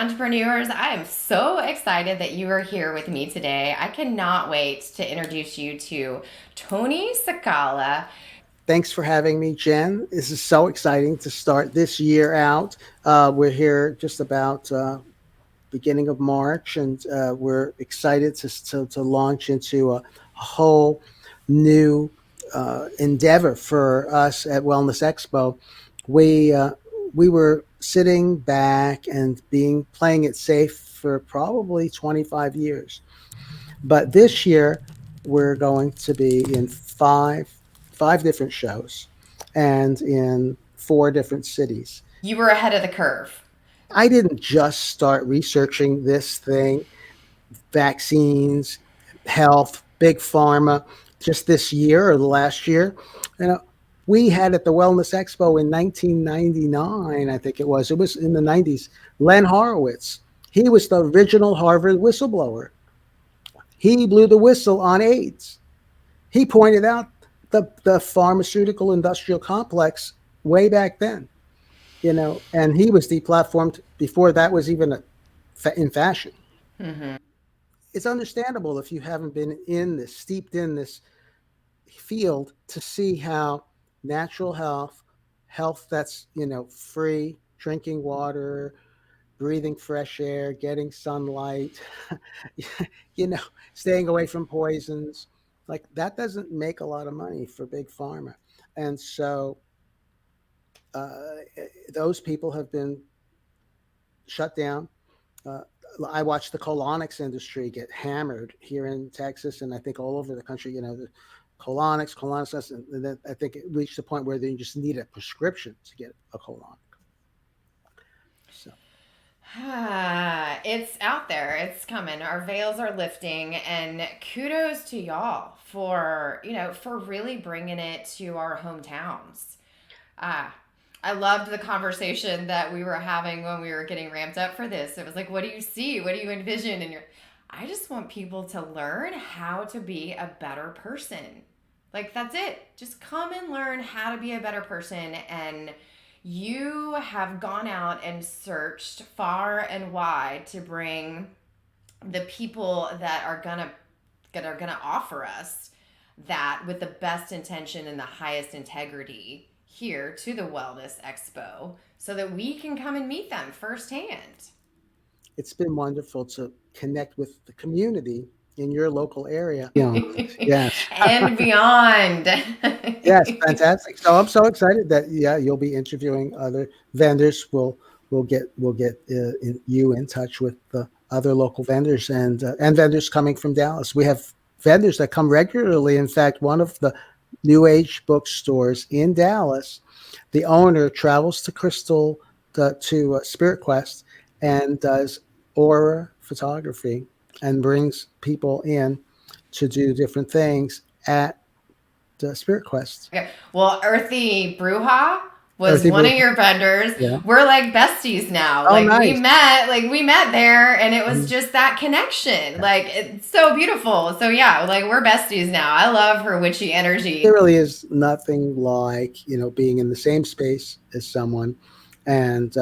entrepreneurs. I am so excited that you are here with me today. I cannot wait to introduce you to Tony Cacala. Thanks for having me, Jen. This is so exciting to start this year out. We're here just about beginning of March, and we're excited to launch into a whole new endeavor for us at Wellness Expo. We uh, we were sitting back and being playing it safe for probably 25 years, but this year we're going to be in five different shows and in four different cities. You were ahead of the curve. I didn't just start researching this thing, vaccines, health, big pharma, just this year or the last year. You know, we had at the Wellness Expo in 1999, I think it was. It was in the 90s. Len Horowitz. He was the original Harvard whistleblower. He blew the whistle on AIDS. He pointed out the pharmaceutical industrial complex way back then, and he was deplatformed before that was even in fashion. It's understandable if you haven't been steeped in this field, to see how natural health that's, free, drinking water, breathing fresh air, getting sunlight, you know, staying away from poisons, like that doesn't make a lot of money for big pharma. And so uh, those people have been shut down. Uh, I watched the colonics industry get hammered here in Texas, and I think all over the country. The colonics, and then I think it reached a point where they just need a prescription to get a colonic. So It's out there. It's coming. Our veils are lifting, and kudos to y'all for really bringing it to our hometowns. Ah, I loved the conversation that we were having when we were getting ramped up for this. It was like, what do you see? What do you envision? And I just want people to learn how to be a better person. Like, that's it. Just come and learn how to be a better person. And you have gone out and searched far and wide to bring the people that are gonna offer us that with the best intention and the highest integrity here to the Wellness Expo so that we can come and meet them firsthand. it's been wonderful to connect with the community in your local area. Yeah. Yes. And beyond. Yes. Fantastic. So I'm so excited that, yeah, you'll be interviewing other vendors. We'll get you in touch with the other local vendors, and vendors coming from Dallas. We have vendors that come regularly. In fact, one of the New Age bookstores in Dallas, the owner travels to Spirit Quest and does aura photography and brings people in to do different things at the Spirit Quest. Okay. Well, Earthy Bruja was Earthy one of Brew. your vendors. Yeah. We're like besties now. Oh, Like nice. we met there and it was Mhm. just that connection. Yeah. Like it's so beautiful. So yeah, like we're besties now. I love her witchy There energy. really is nothing like, being in the same space as someone, and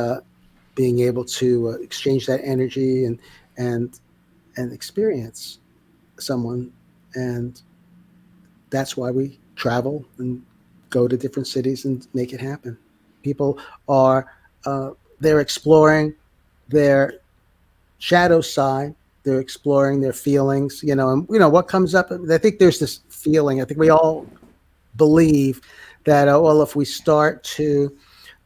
being able to exchange that energy and and experience someone. And that's why we travel and go to different cities and make it happen. People are they're exploring their shadow side. They're exploring their feelings, and what comes up. I think there's this feeling. I think we all believe that, well, if we start to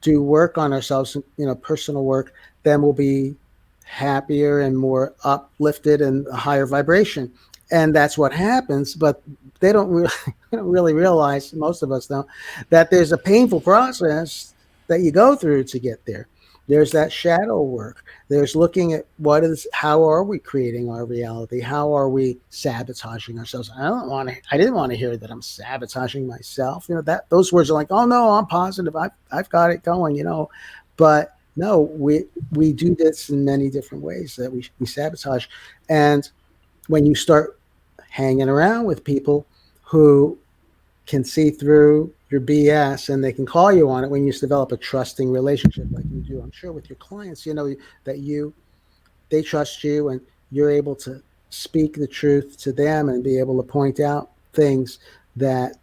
do work on ourselves, personal work, then we'll be happier and more uplifted and a higher vibration. And that's what happens, but they don't really, they don't really realize, most of us don't, that there's a painful process that you go through to get there. There's that shadow work. There's looking at how are we creating our reality? How are we sabotaging ourselves? I didn't want to hear that I'm sabotaging myself. That those words are like, oh no, I'm positive. I've got it going, but no, we do this in many different ways that we sabotage. And when you start hanging around with people who can see through your BS and they can call you on it, when you develop a trusting relationship like you do, I'm sure, with your clients, that you they trust you, and you're able to speak the truth to them and be able to point out things that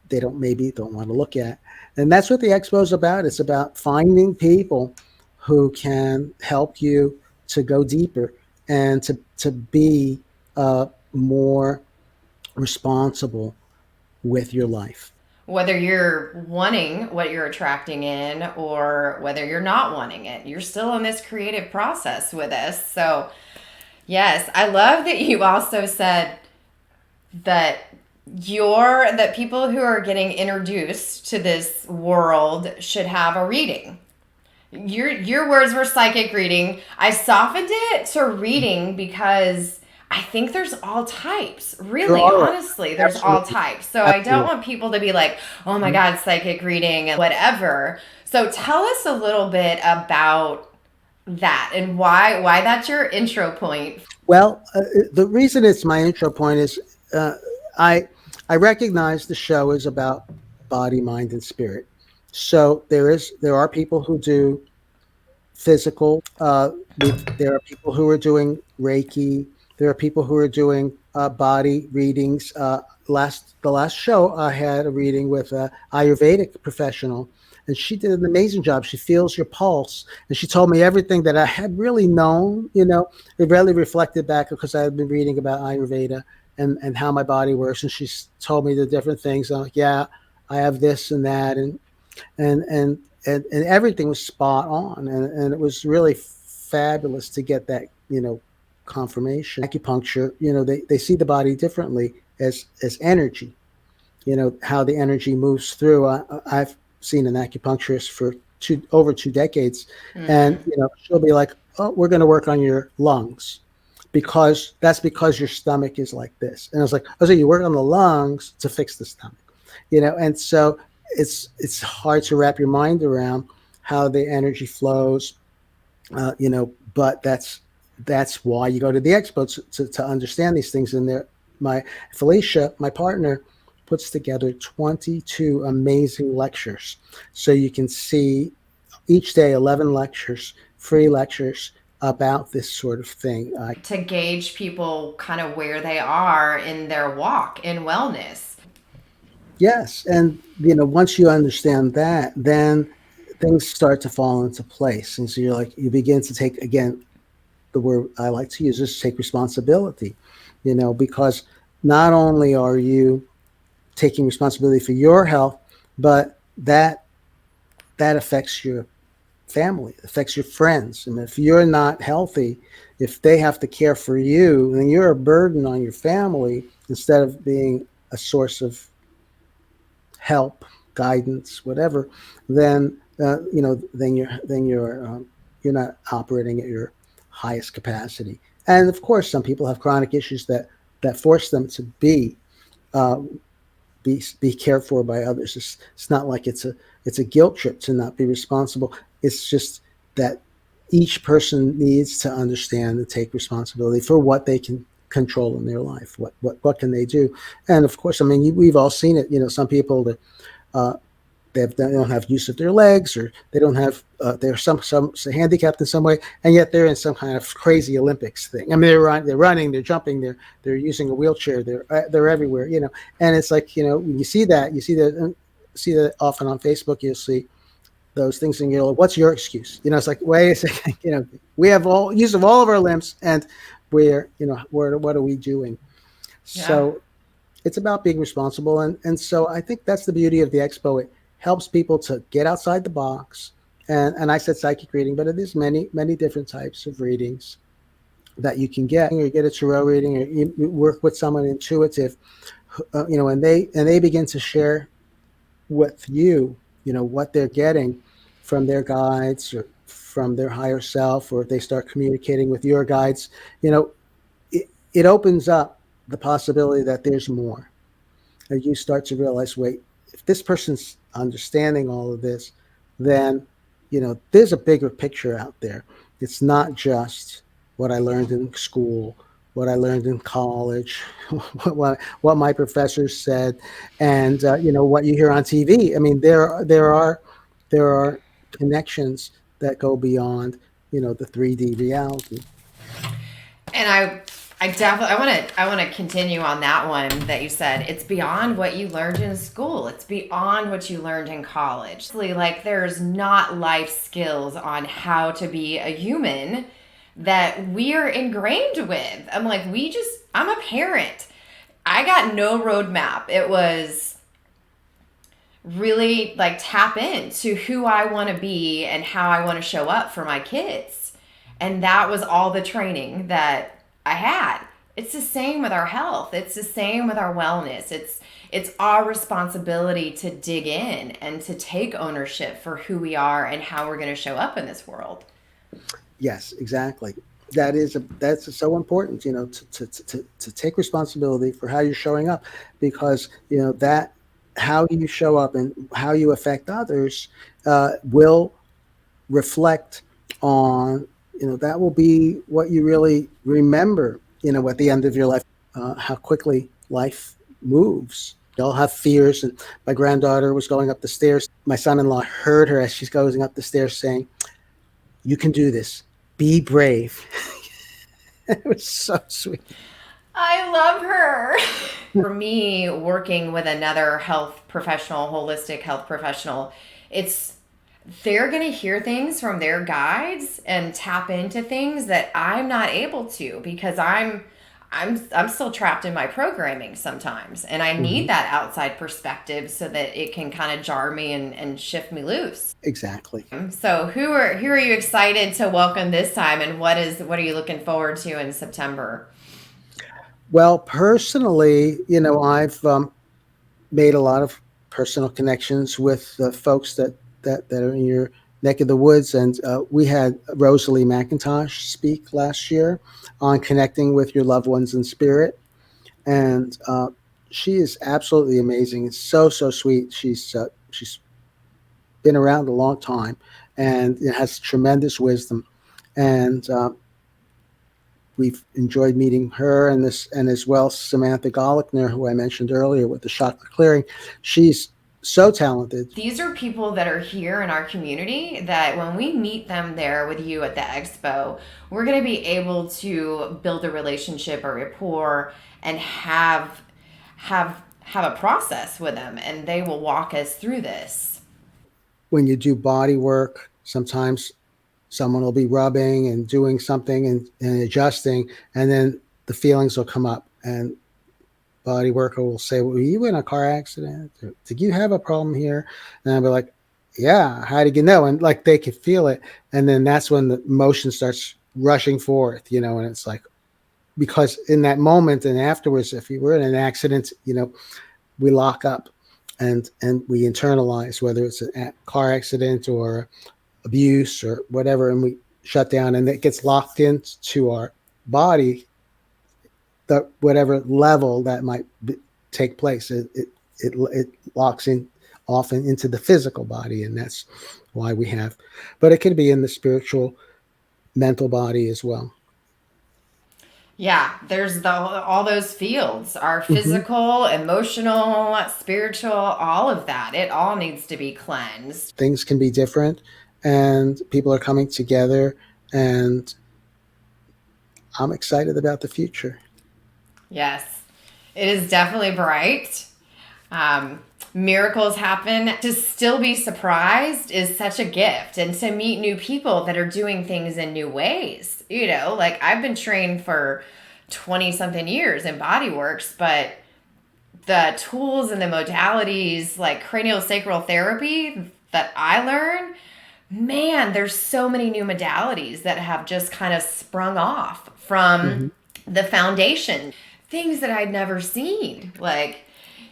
they don't want to look at. And that's what the expo is about. It's about finding people who can help you to go deeper and to be more responsible with your life. Whether you're wanting what you're attracting in or whether you're not wanting it, you're still in this creative process with us. So, yes, I love that you also said that that people who are getting introduced to this world should have a reading. Your words were psychic reading. I softened it to reading because I think there's all types. There Really, are honestly, there's all absolutely, types. So I don't absolutely. want people to be like, "Oh my Mhm. god, psychic reading and whatever." So tell us a little bit about that and why that's your intro point. Well, the reason it's my intro point is uh, I I recognize the show is about body, mind, and spirit. So there are people who do physical. There are people who are doing Reiki. There are people who are doing body readings. The last show, I had a reading with a Ayurvedic professional, and she did an amazing job. She feels your pulse, and she told me everything that I had really known. It really reflected back because I had been reading about Ayurveda and how my body works, and told me the different things. I'm like, yeah, I have this and that, and and and everything was spot on, and it was really fabulous to get that confirmation. Acupuncture, they see the body differently as energy. How the energy moves through. I've seen an acupuncturist for over 2 decades, and Mm-hmm. she'll be like, "Oh, we're going to work on your lungs." Because your stomach is like this, and I was like, "Oh, so you work on the lungs to fix the stomach?" And so it's hard to wrap your mind around how the energy flows, but that's why you go to the expo to understand these things. And there, my Felicia, my partner, puts together 22 amazing lectures, so you can see each day 11 lectures, free lectures about this sort of thing. To gauge people kind of where they are in their walk in wellness. Yes, and once you understand that, then things start to fall into place, and so you begin to take, again, the word I like to use is take responsibility. Because not only are you taking responsibility for your health, but that affects your family, it affects your friends. And if you're not healthy, if they have to care for you, then you're a burden on your family instead of being a source of help, guidance, whatever. Then you're not operating at your highest capacity. And of course, some people have chronic issues that force them to uh, be cared for by others. It's not like it's a guilt trip to not be responsible. It's just that each person needs to understand and take responsibility for what they can control in their life. What can they do? And of course, I mean, we've all seen it. Some people that uh, they don't have use of their legs, or they don't have they're some handicapped in some way, and yet they're in some kind of crazy Olympics thing. I mean, they're running, they're jumping, they're using a wheelchair, they're everywhere. And it's like, when you see that often on Facebook. You'll see those things, and you're like, what's your excuse? It's like, wait a second. We have all use of all of our limbs, and what are we doing? Yeah. So it's about being responsible, and so I think that's the beauty of the expo. It helps people to get outside the box. And I said psychic reading, but it is many different types of readings that you can get. Or you get a tarot reading, or you work with someone intuitive, and they begin to share with what they're getting from their guides or from their higher self, or if they start communicating with your guides. You know it, it opens up the possibility that there's more. And you start to realize, wait, if this person's understanding all of this, then there's a bigger picture out there. It's not just what I learned in school, what I learned in college, what my professors said, and what you hear on TV. I mean, there are connections that go beyond the 3D reality. And I definitely I want to continue on that one that you said. It's beyond what you learned in school. It's beyond what you learned in college. Like there's not life skills on how to be a human that we're ingrained with. I'm like I'm a parent. I got no roadmap. It was really like tap into who I want to be and how I want to show up for my kids. And that was all the training that I had. It's the same with our health. It's the same with our wellness. It's our responsibility to dig in and to take ownership for who we are and how we're going to show up in this world. Yes, exactly. That's so important, to take responsibility for how you're showing up, because that how you show up and how you affect others will reflect on, that will be what you really remember, at the end of your life, how quickly life moves. You'll have fears. And my granddaughter was going up the stairs. My son-in-law heard her as she's going up the stairs saying, "You can do this. Be brave." It was so sweet. I love her. For me, working with another health professional, holistic health professional, it's they're going to hear things from their guides and tap into things that I'm not able to because I'm still trapped in my programming sometimes, and I need Hmm. that outside perspective so that it can kind of jar me and shift me loose. Exactly. So who are you excited to welcome this time, and what are you looking forward to in September? Well, personally, I've made a lot of personal connections with the folks that are in your neck of the woods. And we had Rosalie McIntosh speak last year on connecting with your loved ones in spirit. And she is absolutely amazing. It's so sweet. She's been around a long time and it has tremendous wisdom. And we've enjoyed meeting her, and as well Samantha Golickner, who I mentioned earlier with the chakra clearing. She's so talented. These are people that are here in our community that when we meet them there with you at the expo, we're going to be able to build a relationship, a rapport, and have a process with them, and they will walk us through this. When you do body work, sometimes someone will be rubbing and doing something and adjusting, and then the feelings will come up, and body worker will say, "Well, were you in a car accident? Or did you have a problem here?" And I'll be like, "Yeah, how did you know?" And like they could feel it. And then that's when the emotion starts rushing forth, and it's like, because in that moment and afterwards, if you were in an accident, we lock up and we internalize, whether it's a car accident or abuse or whatever, and we shut down, and it gets locked into our body, the whatever level that might take place, it locks in often into the physical body, and that's why we have. But it can be in the spiritual, mental body as well. Yeah, there's all those fields, our Hmm. physical, emotional, spiritual, all of that. It all needs to be cleansed. Things can be different, and people are coming together, and I'm excited about the future. Yes, it is definitely bright. um, Miracles happen. To still be surprised is such a gift, and to meet new people that are doing things in new ways. Like I've been trained for 20 something years in body works, but the tools and the modalities like craniosacral therapy that I learned, man, there's so many new modalities that have just kind of sprung off from Hmm. the foundation. Things that I'd never seen. Like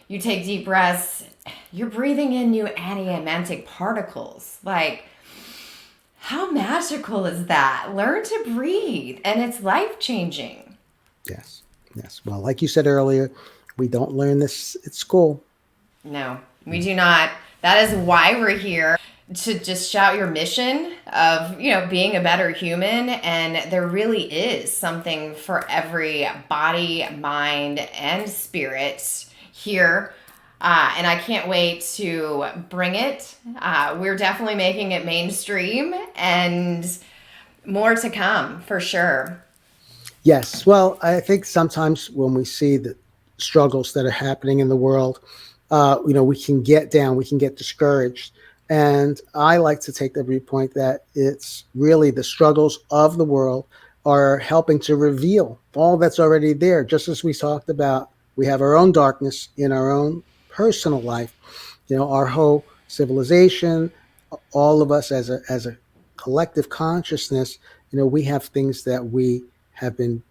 you take deep breaths, you're breathing in new antiemetic particles. Like, how magical is that? Learn to breathe, and it's life changing. Yes, yes. Well, like you said earlier, we don't learn this at school. No, we do not. That is why we're here to just shout your mission of, being a better human. And there really is something for every body, mind, and spirit here. And I can't wait to bring it. We're definitely making it mainstream and more to come for sure. Yes. Well, I think sometimes when we see the struggles that are happening in the world, we can get down, we can get discouraged. And I like to take the viewpoint that it's really the struggles of the world are helping to reveal all that's already there. Just as we talked about, we have our own darkness in our own personal life. Our whole civilization, all of us as a collective consciousness, we have things that we have been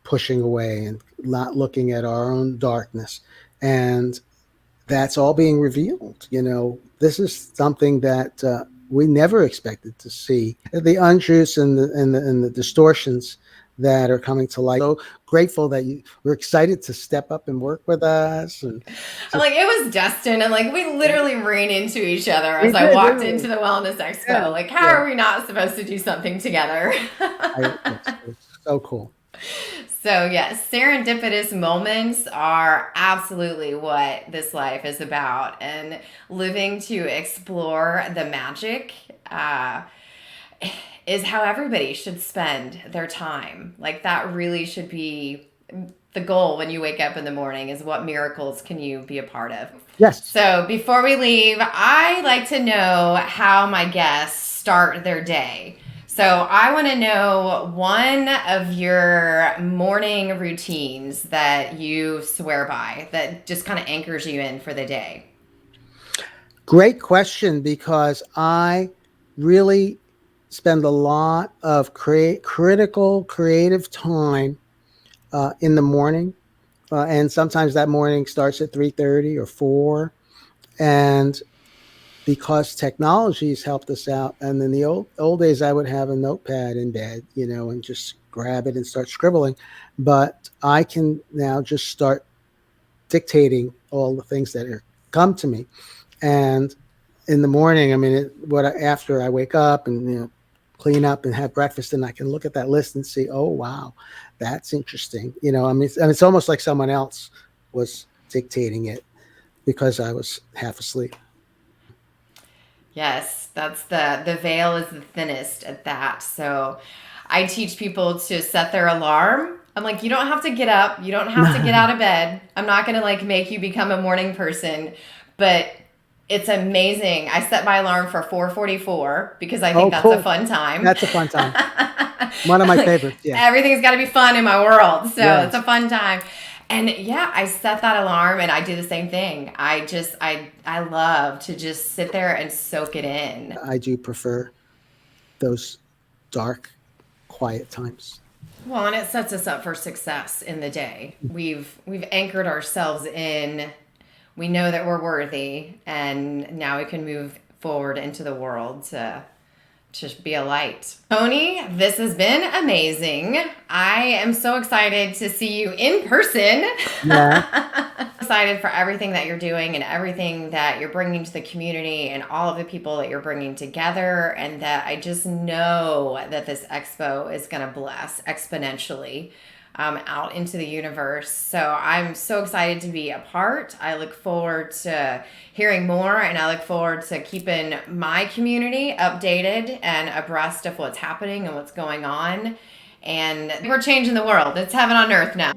pushing away and not looking at our own darkness. And that's all being revealed. This is something that we never expected to see. The untruths and the distortions that are coming to light. So grateful that you were excited to step up and work with us. And I'm to, like, it was Dustin, and like we literally ran into each other we as I did, walked didn't we? into the Wellness Yeah, Expo. Like, how yeah. are we not supposed to do something together? It's so cool. So, yes, serendipitous moments are absolutely what this life is about. And living to explore the magic is how everybody should spend their time. Like, that really should be the goal when you wake up in the morning is what miracles can you be a part of? Yes. So, before we leave, I like to know how my guests start their day. So I want to know one of your morning routines that you swear by that just kind of anchors you in for the day. Great question, because I really spend a lot of critical creative time in the morning, and sometimes that morning starts at 3:30 or 4. And because technology has helped us out, and in the old days I would have a notepad in bed, and just grab it and start scribbling, but I can now just start dictating all the things that are come to me. And in the morning, I mean, after I wake up and clean up and have breakfast, and I can look at that list and see, oh wow, that's interesting. I mean, and it's almost like someone else was dictating it because I was half asleep. Yes, that's the veil is the thinnest at that. So I teach people to set their alarm. I'm like, you don't have to get up, you don't have to get out of bed. I'm not going to like make you become a morning person, but it's amazing. I set my alarm for 4:44 because I think Oh, that's a cool. fun time. That's a fun time. One of my Like, favorites. Yeah. everything's got to be fun in my world. So it's Yes. a fun time. And yeah, I set that alarm and I do the same thing. I love to just sit there and soak it in. I do prefer those dark, quiet times. Well, and it sets us up for success in the day. We've anchored ourselves in. We know that we're worthy, and now we can move forward into the world to just be a light. Tony, this has been amazing. I am so excited to see you in person. Yeah. Excited for everything that you're doing and everything that you're bringing to the community and all of the people that you're bringing together. And that I just know that this expo is going to bless exponentially out into the universe. So I'm so excited to be a part. I look forward to hearing more, and I look forward to keeping my community updated and abreast of what's happening and what's going on. And we're changing the world. It's heaven on earth now.